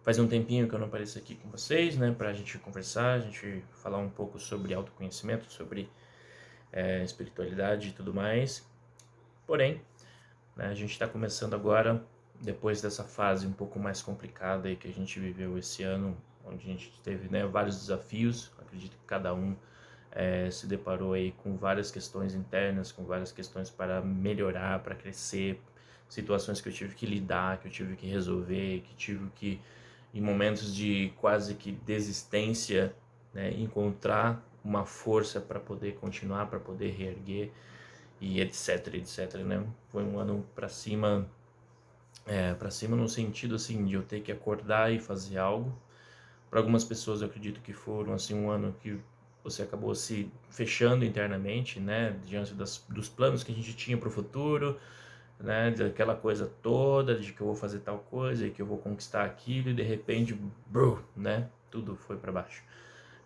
Faz um tempinho que eu não apareço aqui com vocês, né, pra gente conversar, a gente falar um pouco sobre autoconhecimento, sobre espiritualidade e tudo mais. Porém, né, a gente está começando agora, depois dessa fase um pouco mais complicada aí que a gente viveu esse ano, onde a gente teve, né, vários desafios. Acredito que cada um se deparou aí com várias questões internas, com várias questões para melhorar, para crescer, situações que eu tive que lidar, que eu tive que resolver, que tive que, em momentos de quase que desistência, né, encontrar uma força para poder continuar, para poder reerguer e etc, etc, né? Foi um ano para cima no sentido assim de eu ter que acordar e fazer algo. Para algumas pessoas eu acredito que foram assim um ano que você acabou se fechando internamente, né, diante dos planos que a gente tinha para o futuro, né, daquela coisa toda de que eu vou fazer tal coisa e que eu vou conquistar aquilo e de repente, né, tudo foi para baixo.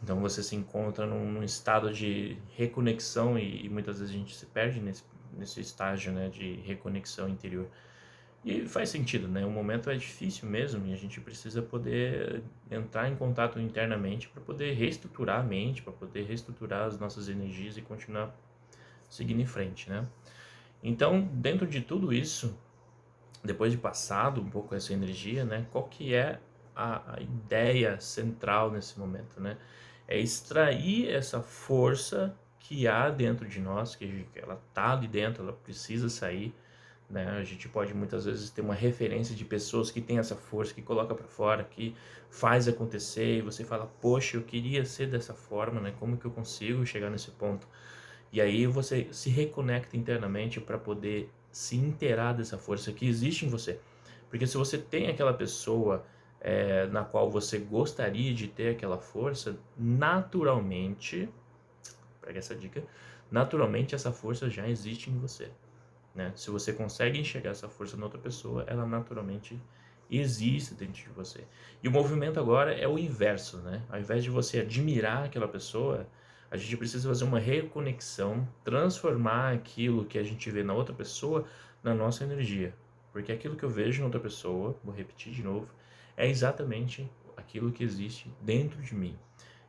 Então você se encontra num estado de reconexão e muitas vezes a gente se perde nesse estágio, né, de reconexão interior. E faz sentido, né? O momento é difícil mesmo e a gente precisa poder entrar em contato internamente para poder reestruturar a mente, para poder reestruturar as nossas energias e continuar seguindo em frente, né? Então, dentro de tudo isso, depois de passado um pouco essa energia, né? Qual que é a ideia central nesse momento, né? É extrair essa força que há dentro de nós, que ela tá ali dentro, ela precisa sair, né? A gente pode muitas vezes ter uma referência de pessoas que têm essa força, que coloca para fora, que faz acontecer e você fala, poxa, eu queria ser dessa forma, né? Como que eu consigo chegar nesse ponto? E aí você se reconecta internamente para poder se inteirar dessa força que existe em você. Porque se você tem aquela pessoa na qual você gostaria de ter aquela força, naturalmente, pega essa dica, naturalmente essa força já existe em você, né? Se você consegue enxergar essa força na outra pessoa, ela naturalmente existe dentro de você. E o movimento agora é o inverso, né? Ao invés de você admirar aquela pessoa, a gente precisa fazer uma reconexão, transformar aquilo que a gente vê na outra pessoa na nossa energia. Porque aquilo que eu vejo na outra pessoa, vou repetir de novo, é exatamente aquilo que existe dentro de mim.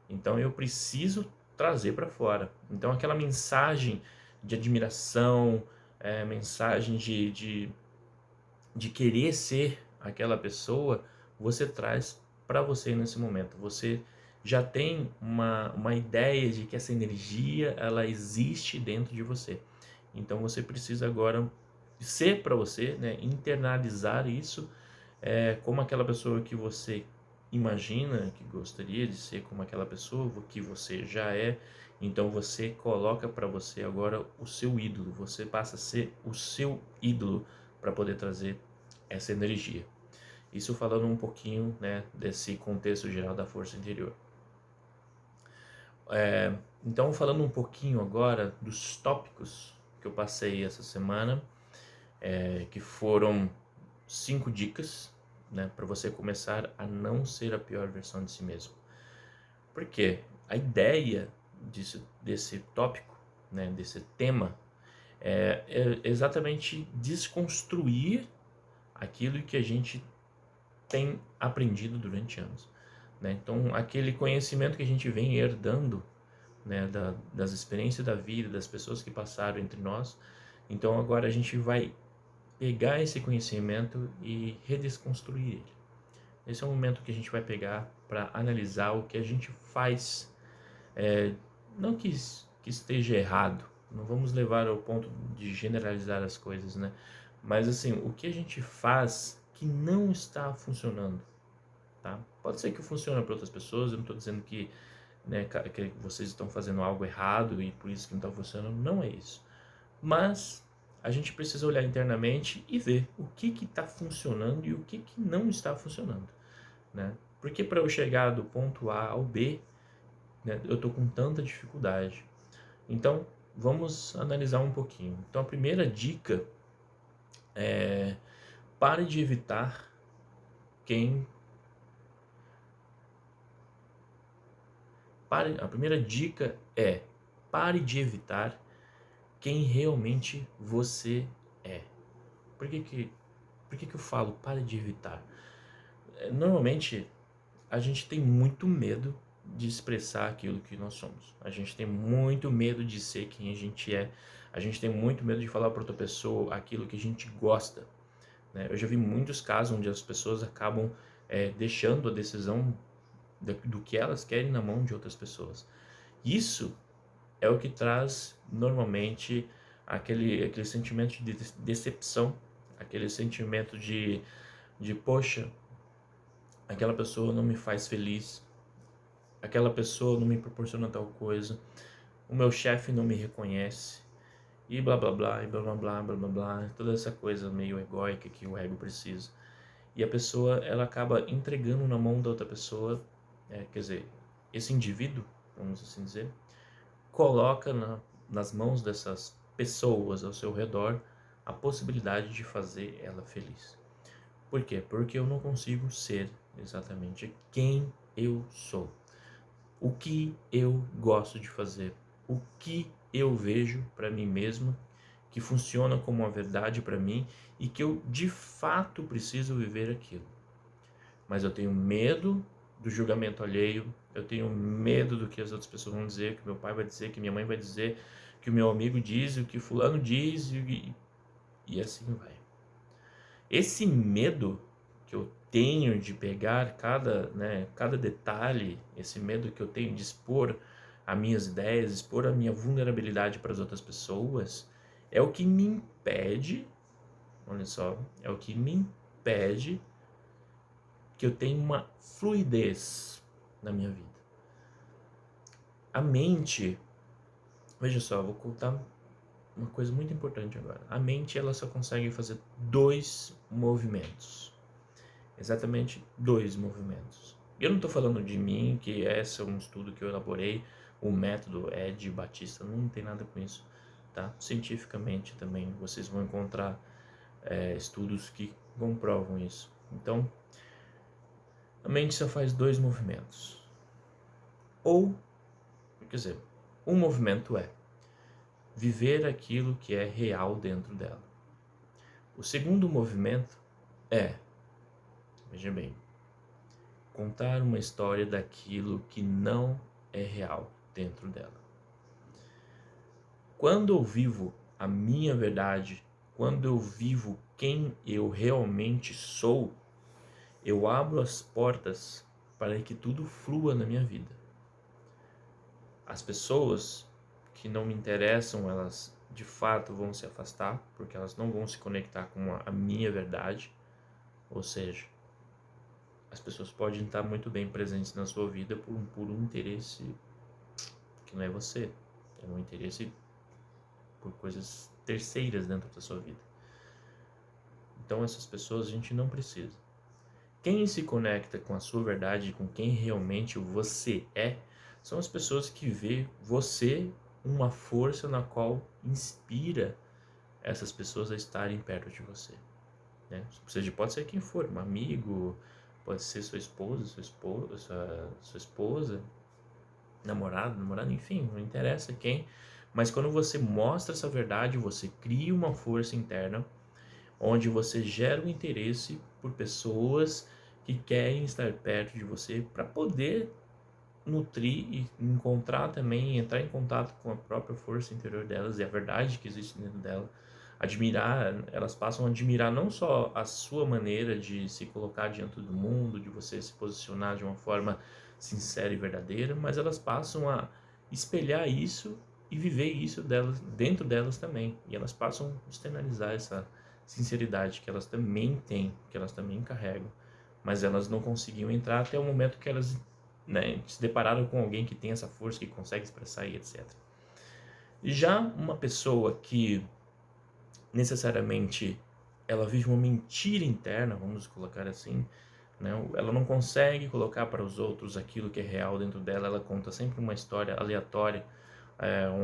Então eu preciso trazer para fora. Então aquela mensagem de admiração, mensagem de querer ser aquela pessoa, você traz para você nesse momento. Você já tem uma ideia de que essa energia ela existe dentro de você. Então você precisa agora ser para você, né, internalizar isso como aquela pessoa que você imagina que gostaria de ser, como aquela pessoa que você já é. Então você coloca para você agora o seu ídolo, você passa a ser o seu ídolo para poder trazer essa energia. Isso falando um pouquinho, né, desse contexto geral da força interior. Então falando um pouquinho agora dos tópicos que eu passei essa semana, que foram 5 dicas, né, para você começar a não ser a pior versão de si mesmo. Por quê? A ideia desse tópico, né, desse tema, é exatamente desconstruir aquilo que a gente tem aprendido durante anos, né? Então, aquele conhecimento que a gente vem herdando, né, das experiências da vida, das pessoas que passaram entre nós. Então, agora a gente vai pegar esse conhecimento e redesconstruir ele. Esse é o momento que a gente vai pegar para analisar o que a gente faz. Não que esteja errado, não vamos levar ao ponto de generalizar as coisas, né? Mas assim, o que a gente faz que não está funcionando, tá? Pode ser que funcione para outras pessoas, eu não estou dizendo que, né, que vocês estão fazendo algo errado e por isso que não está funcionando, não é isso. Mas a gente precisa olhar internamente e ver o que está funcionando e o que não está funcionando, né? Porque para eu chegar do ponto A ao B, né, eu estou com tanta dificuldade. Então, vamos analisar um pouquinho. Então, a primeira dica é pare de evitar quem a primeira dica é pare de evitar quem realmente você é. Por que que eu falo pare de evitar? Normalmente a gente tem muito medo de expressar aquilo que nós somos. A gente tem muito medo de ser quem a gente é. A gente tem muito medo de falar para outra pessoa aquilo que a gente gosta, né? Eu já vi muitos casos onde as pessoas acabam deixando a decisão do que elas querem na mão de outras pessoas. Isso é o que traz normalmente aquele sentimento de decepção, aquele sentimento de poxa, aquela pessoa não me faz feliz, aquela pessoa não me proporciona tal coisa, o meu chefe não me reconhece, e blá blá blá, e blá blá blá, blá blá blá, toda essa coisa meio egóica que o ego precisa. E a pessoa, ela acaba entregando na mão da outra pessoa, quer dizer, esse indivíduo, vamos assim dizer, coloca nas mãos dessas pessoas ao seu redor a possibilidade de fazer ela feliz. Por quê? Porque eu não consigo ser exatamente quem eu sou. O que eu gosto de fazer, o que eu vejo para mim mesmo, que funciona como uma verdade para mim e que eu de fato preciso viver aquilo. Mas eu tenho medo do julgamento alheio, eu tenho medo do que as outras pessoas vão dizer, que meu pai vai dizer, que minha mãe vai dizer, que o meu amigo diz, o que fulano diz e assim vai. Esse medo que eu tenho de pegar cada detalhe, esse medo que eu tenho de expor as minhas ideias, expor a minha vulnerabilidade para as outras pessoas, é o que me impede, olha só, é o que me impede que eu tenha uma fluidez na minha vida. A mente, veja só, eu vou contar uma coisa muito importante agora. A mente, ela só consegue fazer dois movimentos. Exatamente dois movimentos. Eu não estou falando de mim, que esse é um estudo que eu elaborei, o método Ed Batista, não tem nada com isso, tá? Cientificamente também vocês vão encontrar estudos que comprovam isso. Então, a mente só faz dois movimentos. Ou, quer dizer, um movimento é viver aquilo que é real dentro dela. O segundo movimento é, veja bem, contar uma história daquilo que não é real dentro dela. Quando eu vivo a minha verdade, quando eu vivo quem eu realmente sou, eu abro as portas para que tudo flua na minha vida. As pessoas que não me interessam, elas de fato vão se afastar, porque elas não vão se conectar com a minha verdade. Ou seja, as pessoas podem estar muito bem presentes na sua vida por um interesse que não é você. É um interesse por coisas terceiras dentro da sua vida. Então essas pessoas a gente não precisa. Quem se conecta com a sua verdade, com quem realmente você é, são as pessoas que vê você uma força na qual inspira essas pessoas a estarem perto de você. Né? Seja, pode ser quem for, um amigo, pode ser sua esposa, sua esposa, namorado, enfim, não interessa quem. Mas quando você mostra essa verdade, você cria uma força interna onde você gera um interesse por pessoas que querem estar perto de você para poder nutrir e encontrar também, entrar em contato com a própria força interior delas e a verdade que existe dentro dela. Admirar, elas passam a admirar não só a sua maneira de se colocar diante do mundo, de você se posicionar de uma forma sincera e verdadeira, mas elas passam a espelhar isso e viver isso delas, dentro delas também. E elas passam a externalizar essa sinceridade que elas também têm, que elas também carregam, mas elas não conseguiam entrar até o momento que elas, né, se depararam com alguém que tem essa força, que consegue expressar e etc. Já uma pessoa que necessariamente ela vive uma mentira interna, vamos colocar assim, né? Ela não consegue colocar para os outros aquilo que é real dentro dela, ela conta sempre uma história aleatória,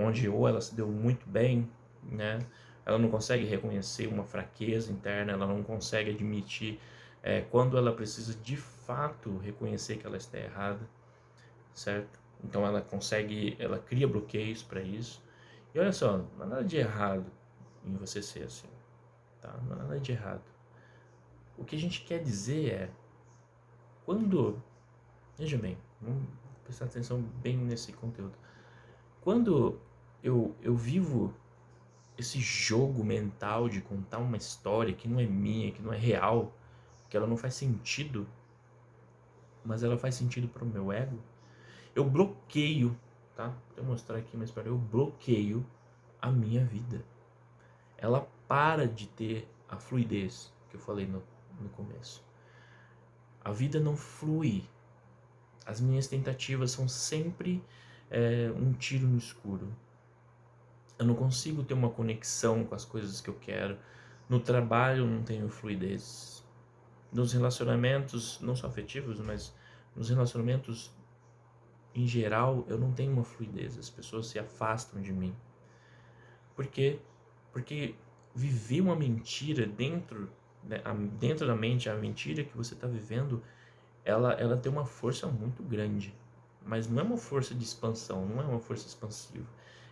onde ou ela se deu muito bem, né? Ela não consegue reconhecer uma fraqueza interna, ela não consegue admitir quando ela precisa de fato reconhecer que ela está errada, certo? Então ela cria bloqueios para isso. E olha só, não há nada de errado em você ser assim, tá? Não há nada de errado. O que a gente quer dizer é, Veja bem, vamos prestar atenção bem nesse conteúdo. Quando eu vivo esse jogo mental de contar uma história que não é minha, que não é real, que ela não faz sentido, mas ela faz sentido para o meu ego, eu bloqueio, tá? Vou mostrar aqui uma história, eu bloqueio a minha vida. Ela para de ter a fluidez que eu falei no começo. A vida não flui. As minhas tentativas são sempre um tiro no escuro. Eu não consigo ter uma conexão com as coisas que eu quero. No trabalho eu não tenho fluidez. Nos relacionamentos, não só afetivos, mas nos relacionamentos em geral, eu não tenho uma fluidez. As pessoas se afastam de mim. Por quê? Porque viver uma mentira dentro, né, dentro da mente, a mentira que você está vivendo, ela tem uma força muito grande. Mas não é uma força de expansão, não é uma força expansiva.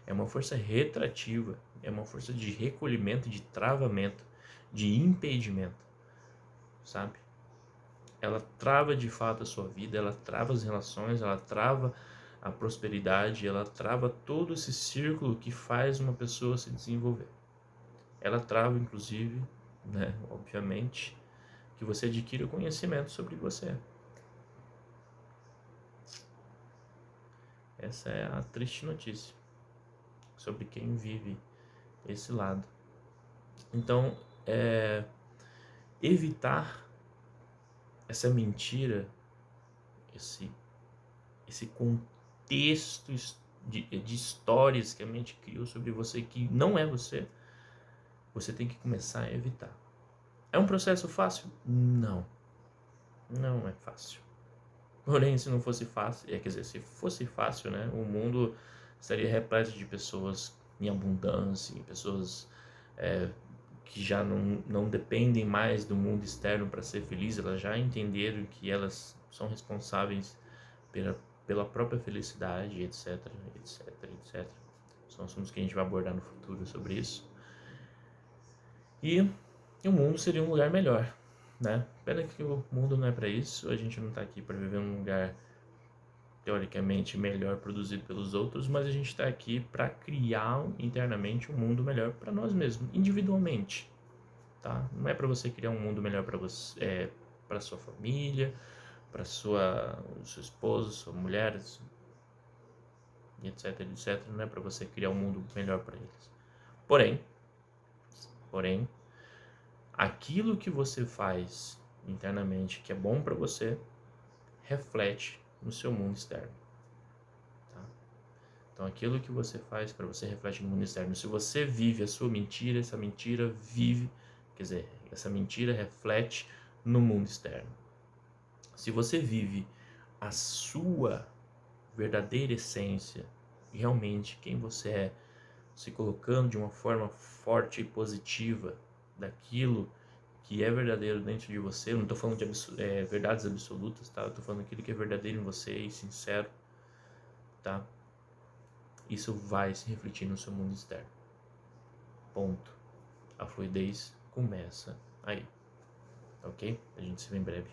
É uma força retrativa, é uma força de recolhimento, de travamento, de impedimento, sabe? Ela trava de fato a sua vida, ela trava as relações, ela trava a prosperidade, ela trava todo esse círculo que faz uma pessoa se desenvolver. Ela trava, inclusive, né, obviamente, que você adquira conhecimento sobre você. Essa é a triste notícia sobre quem vive esse lado. Então, evitar essa mentira, esse contexto de histórias que a mente criou sobre você que não é você, você tem que começar a evitar. É um processo fácil? Não. Não é fácil. Porém, se não fosse fácil, quer dizer, se fosse fácil, né, o mundo estaria repleto de pessoas em abundância, pessoas que já não dependem mais do mundo externo para ser feliz, elas já entenderam que elas são responsáveis pela própria felicidade, etc, etc, etc. São assuntos que a gente vai abordar no futuro sobre isso. E o mundo seria um lugar melhor, né? Pena que o mundo não é para isso, a gente não está aqui para viver num lugar teoricamente melhor produzido pelos outros, mas a gente está aqui para criar internamente um mundo melhor para nós mesmos, individualmente, tá? Não é para você criar um mundo melhor para você, para sua família, para seu esposo, sua mulher, etc, etc. Não é para você criar um mundo melhor para eles. Porém, aquilo que você faz internamente que é bom para você reflete no seu mundo externo. Tá? Então, aquilo que você faz para você reflete no mundo externo. Se você vive a sua mentira, essa mentira essa mentira reflete no mundo externo. Se você vive a sua verdadeira essência, realmente quem você é, se colocando de uma forma forte e positiva daquilo que é verdadeiro dentro de você, eu não estou falando de verdades absolutas, tá? Eu estou falando aquilo que é verdadeiro em você e sincero, tá? Isso vai se refletir no seu mundo externo. Ponto. A fluidez começa aí, ok? A gente se vê em breve.